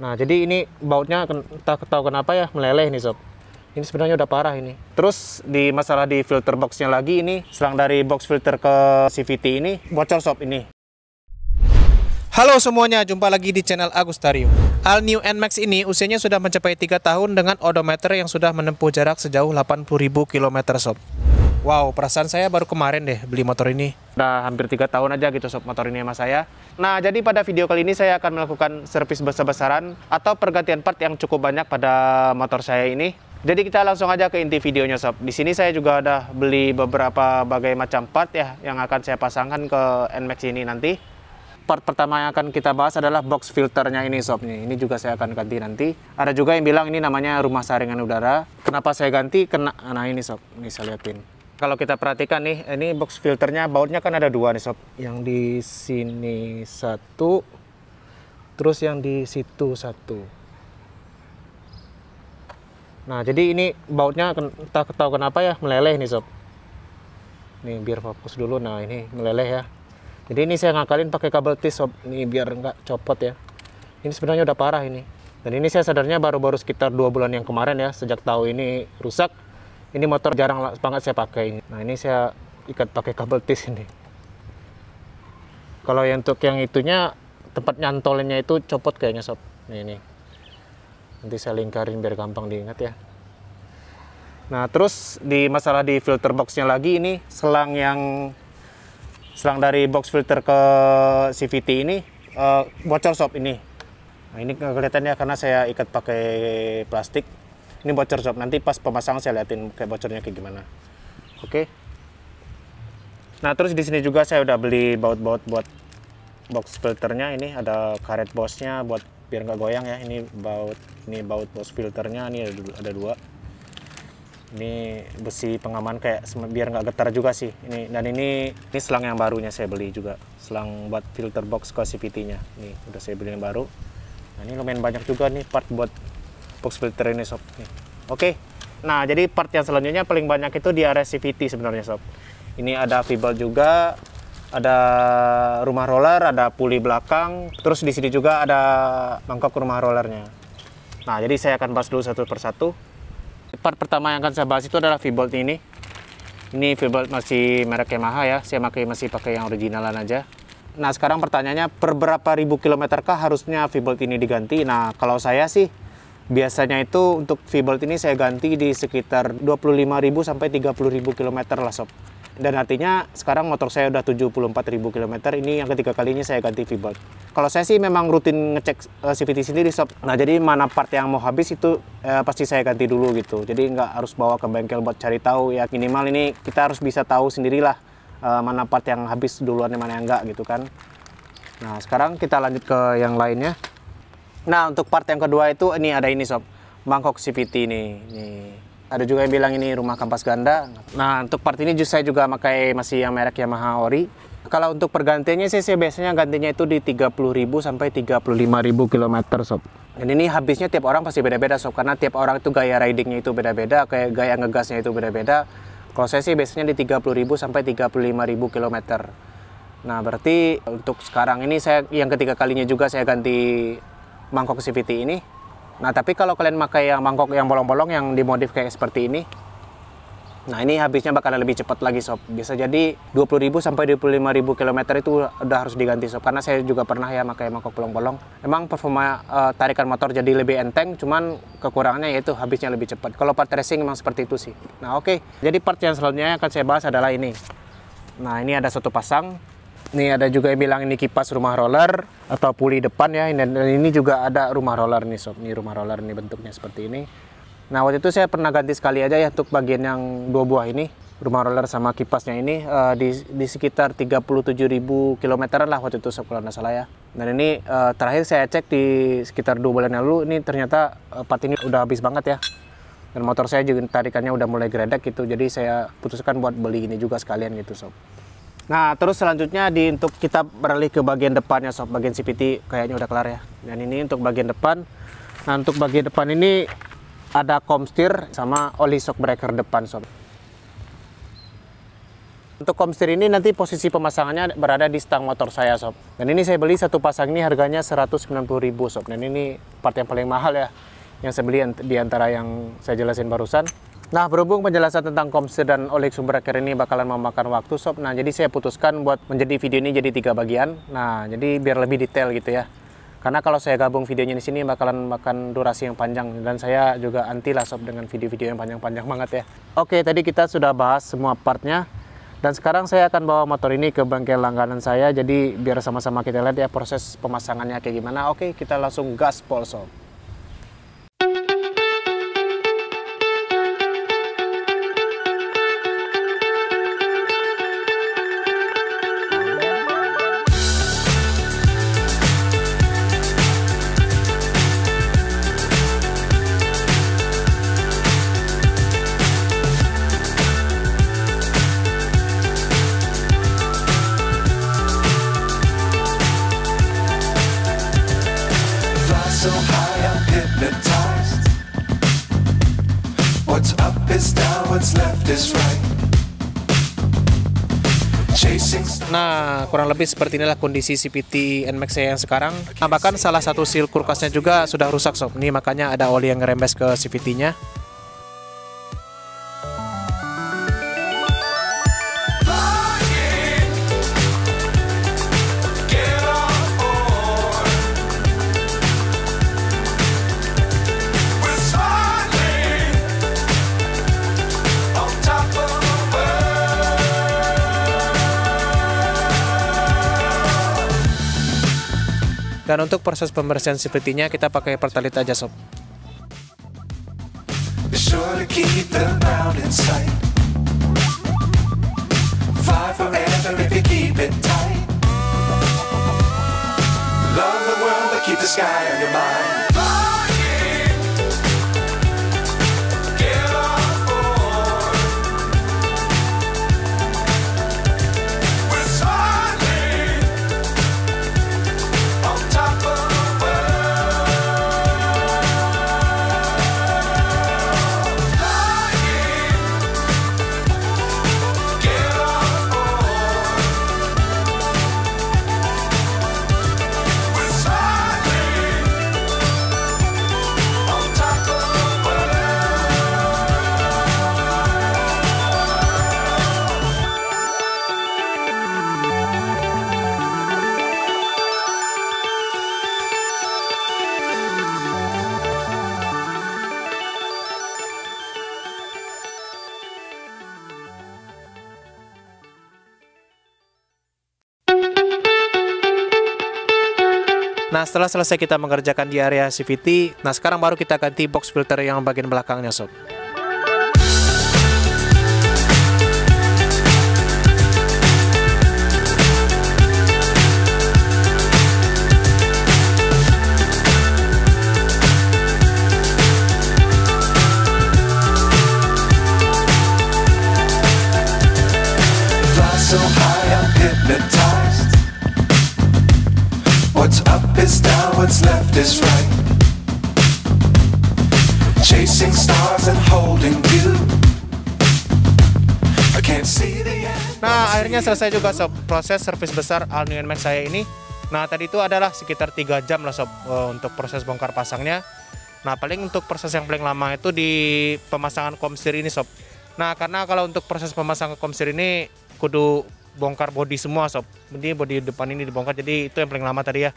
Nah, jadi ini bautnya entah tahu kenapa ya meleleh nih sob. Ini sebenarnya udah parah ini. Terus di masalah di filter boxnya lagi, ini selang dari box filter ke CVT ini bocor sob ini. Halo semuanya, jumpa lagi di channel Agustarium. All New NMAX ini usianya sudah mencapai 3 tahun dengan odometer yang sudah menempuh jarak sejauh 80.000 km sob. Wow, perasaan saya baru kemarin deh beli motor ini. Udah hampir 3 tahun aja gitu sob motor ini sama saya. Nah, jadi pada video kali ini saya akan melakukan servis besar-besaran atau pergantian part yang cukup banyak pada motor saya ini. Jadi kita langsung aja ke inti videonya sob. Di sini saya juga udah beli beberapa bagai macam part ya yang akan saya pasangkan ke NMAX ini nanti. Part pertama yang akan kita bahas adalah box filternya ini sob nih. Ini juga saya akan ganti nanti. Ada juga yang bilang ini namanya rumah saringan udara. Kenapa saya ganti? Nah ini sob, ini saya liatin. Kalau kita perhatikan nih, ini box filternya bautnya kan ada dua nih sob. Yang di sini satu, terus yang di situ satu. Nah jadi ini bautnya entah tahu kenapa ya meleleh nih sob. Nih biar fokus dulu. Nah ini meleleh ya. Jadi ini saya ngakalin pakai kabel tis sob. Ini biar nggak copot ya. Ini sebenarnya udah parah ini. Dan ini saya sadarnya baru-baru sekitar 2 bulan yang kemarin ya. Sejak tahu ini rusak. Ini motor jarang banget saya pakai. Nah ini saya ikat pakai kabel tis ini. Kalau yang untuk yang itunya tempat nyantolinnya itu copot kayaknya sob. Ini. Nanti saya lingkarin biar gampang diingat ya. Nah terus di masalah di filter boxnya lagi, ini selang dari box filter ke CVT ini bocor sob ini. Nah ini kelihatannya karena saya ikat pakai plastik. Ini bocor sob, nanti pas pemasangan saya liatin kayak bocornya kayak gimana. Oke. Nah terus di sini juga saya udah beli baut-baut buat box filternya. Ini ada karet bosnya buat biar nggak goyang ya. Ini baut box filternya, ini ada dua. Ini besi pengaman kayak biar nggak getar juga sih. Dan ini selang yang barunya saya beli juga. Selang buat filter box ke CVT-nya. Ini udah saya beli yang baru. Nah ini lumayan banyak juga nih part buat box filter ini sob. Oke. Nah jadi part yang selanjutnya paling banyak itu di area CVT sebenarnya sob. Ini ada V-bolt juga, ada rumah roller, ada puli belakang, terus di sini juga ada mangkok rumah rollernya. Nah jadi saya akan bahas dulu satu persatu. Part pertama yang akan saya bahas itu adalah V-bolt ini. Ini V-bolt masih merek Yamaha ya. Saya masih pakai yang originalan aja. Nah sekarang pertanyaannya, per berapa ribu kilometer kah harusnya V-bolt ini diganti? Nah kalau saya sih biasanya itu untuk V-bolt ini saya ganti di sekitar 25.000 sampai 30.000 km lah sob. Dan artinya sekarang motor saya udah 74.000 km. Ini yang ketiga kalinya saya ganti V-bolt. Kalau saya sih memang rutin ngecek CVT sendiri sob. Nah jadi mana part yang mau habis itu pasti saya ganti dulu gitu. Jadi nggak harus bawa ke bengkel buat cari tahu ya. Minimal ini kita harus bisa tahu sendirilah mana part yang habis duluan, mana yang enggak gitu kan. Nah sekarang kita lanjut ke yang lainnya. Nah untuk part yang kedua itu ini ada ini sob, mangkok CVT nih. Ada juga yang bilang ini rumah kampas ganda. Nah untuk part ini saya juga pakai masih yang merek Yamaha Ori. Kalau untuk pergantiannya sih saya biasanya gantinya itu di 30.000 sampai 35.000 km sob. Dan ini habisnya tiap orang pasti beda-beda sob, karena tiap orang itu gaya ridingnya itu beda-beda, kayak gaya ngegasnya itu beda-beda. Kalau saya sih biasanya di 30.000 sampai 35.000 km. Nah berarti untuk sekarang ini saya yang ketiga kalinya juga saya ganti mangkok CVT ini. Nah tapi kalau kalian pakai yang mangkok yang bolong-bolong yang dimodif kayak seperti ini, nah ini habisnya bakalan lebih cepat lagi sob. Bisa jadi 20.000 sampai 25.000 km itu udah harus diganti sob. Karena saya juga pernah ya pakai mangkok bolong-bolong. Emang performa tarikan motor jadi lebih enteng, cuman kekurangannya yaitu habisnya lebih cepat. Kalau part racing memang seperti itu sih. Nah oke. Jadi part yang selanjutnya yang akan saya bahas adalah ini. Nah ini ada satu pasang. Ini ada juga yang bilang ini kipas rumah roller atau puli depan ya. Dan ini juga ada rumah roller nih sob. Ini rumah roller ini bentuknya seperti ini. Nah waktu itu saya pernah ganti sekali aja ya untuk bagian yang dua buah ini. Rumah roller sama kipasnya ini di sekitar 37.000 km lah waktu itu sob kalau nggak salah ya. Dan ini terakhir saya cek di sekitar 2 bulan yang lalu. Ini ternyata part ini udah habis banget ya. Dan motor saya juga tarikannya udah mulai geredek gitu. Jadi saya putuskan buat beli ini juga sekalian gitu sob. Nah terus selanjutnya untuk kita beralih ke bagian depannya sob, bagian CVT kayaknya udah kelar ya. Dan ini untuk bagian depan. Nah untuk bagian depan ini ada komstir sama oli shock breaker depan sob. Untuk komstir ini nanti posisi pemasangannya berada di stang motor saya, sob. Dan ini saya beli satu pasang ini harganya 190.000, sob. Dan ini part yang paling mahal ya, yang saya beli di antara yang saya jelasin barusan. Nah, berhubung penjelasan tentang komstir dan olik sumber air ini bakalan memakan waktu, sob. Nah, jadi saya putuskan buat menjadi video ini jadi 3 bagian. Nah, jadi biar lebih detail gitu ya. Karena kalau saya gabung videonya di sini bakalan makan durasi yang panjang, dan saya juga anti lah, sob, dengan video-video yang panjang-panjang banget ya. Oke, tadi kita sudah bahas semua partnya. Dan sekarang saya akan bawa motor ini ke bengkel langganan saya. Jadi biar sama-sama kita lihat ya proses pemasangannya kayak gimana. Oke, kita langsung gaspol, sob. So high I'm hypnotized. What's up is down, what's left is right. Chasing. Nah, kurang lebih seperti inilah kondisi CVT NMAX saya yang sekarang. Nah, bahkan salah satu seal kulkasnya juga sudah rusak, sob. Ini makanya ada oli yang ngerembes ke CVT-nya. Dan untuk proses pembersihan CVT-nya kita pakai Pertalite aja, sob. Be sure to keep the ground in sight. Fly forever if you keep it tight. Love the world but keep the sky on your mind. Nah, setelah selesai kita mengerjakan di area CVT, nah sekarang baru kita ganti box filter yang bagian belakangnya, sob. Fly so high I'm hypnotized. What's up is down, what's left is right. Chasing stars and holding you. I can't see the end. Nah, akhirnya selesai juga, sob, proses servis besar all new NMAX saya ini. Nah, tadi itu adalah sekitar 3 jam lah, sob, untuk proses bongkar pasangnya. Nah, paling untuk proses yang paling lama itu di pemasangan komstir ini, sob. Nah, karena kalau untuk proses pemasangan komstir ini kudu bongkar bodi semua, sob. Jadi bodi depan ini dibongkar, jadi itu yang paling lama tadi ya.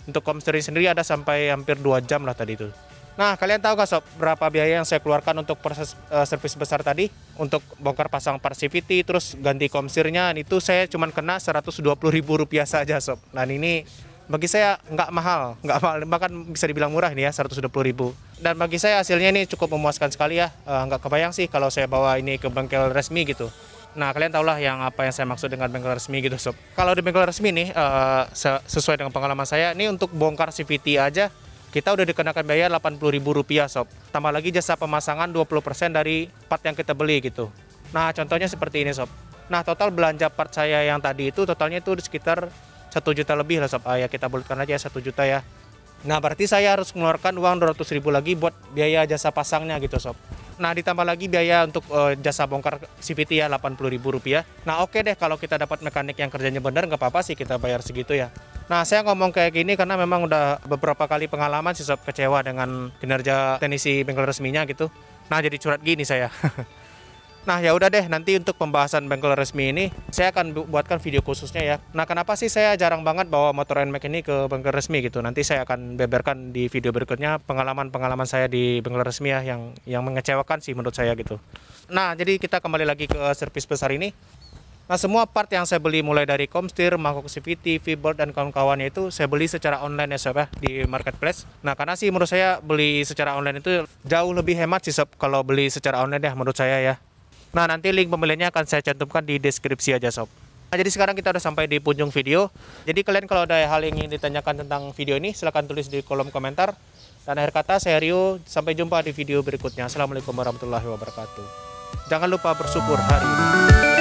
Untuk komstir sendiri ada sampai hampir 2 jam lah tadi itu. Nah, kalian tahu gak, sob, berapa biaya yang saya keluarkan untuk proses servis besar tadi? Untuk bongkar pasang part CVT, terus ganti komstirnya, itu saya cuman kena Rp120.000 saja, sob. Nah, ini bagi saya nggak mahal, bahkan bisa dibilang murah ini ya, 120.000. Dan bagi saya hasilnya ini cukup memuaskan sekali ya. Nggak kebayang sih kalau saya bawa ini ke bengkel resmi gitu. Nah, kalian tahulah apa yang saya maksud dengan bengkel resmi gitu, sob. Kalau di bengkel resmi nih, sesuai dengan pengalaman saya, ini untuk bongkar CVT aja kita udah dikenakan biaya Rp80.000, sob. Tambah lagi jasa pemasangan 20% dari part yang kita beli gitu. Nah, contohnya seperti ini, sob. Nah, total belanja part saya yang tadi itu totalnya itu sekitar 1 juta lebih lah, sob. Ya kita bulatkan aja 1 juta ya. Nah, berarti saya harus mengeluarkan uang 200.000 lagi buat biaya jasa pasangnya gitu, sob. Nah, ditambah lagi biaya untuk jasa bongkar CVT ya Rp80.000. Nah, oke deh kalau kita dapat mekanik yang kerjanya benar, nggak apa-apa sih kita bayar segitu ya. Nah, saya ngomong kayak gini karena memang udah beberapa kali pengalaman sih sob, kecewa dengan kinerja teknisi bengkel resminya gitu. Nah, jadi curhat gini saya. Nah, ya udah deh, nanti untuk pembahasan bengkel resmi ini saya akan buatkan video khususnya ya. Nah, kenapa sih saya jarang banget bawa motor NMAX ini ke bengkel resmi gitu? Nanti saya akan beberkan di video berikutnya pengalaman-pengalaman saya di bengkel resmi ya yang mengecewakan sih menurut saya gitu. Nah, jadi kita kembali lagi ke servis besar ini. Nah, semua part yang saya beli mulai dari komstir, mangkok CVT, V-bolt dan kawan-kawannya itu saya beli secara online ya sob ya di marketplace. Nah, karena sih menurut saya beli secara online itu jauh lebih hemat sih sob kalau beli secara online ya menurut saya ya. Nah, nanti link pembeliannya akan saya cantumkan di deskripsi aja sob. Nah, jadi sekarang kita udah sampai di penghujung video. Jadi kalian kalau ada hal yang ingin ditanyakan tentang video ini, silahkan tulis di kolom komentar. Dan akhir kata saya Rio, sampai jumpa di video berikutnya. Assalamualaikum warahmatullahi wabarakatuh. Jangan lupa bersyukur hari ini.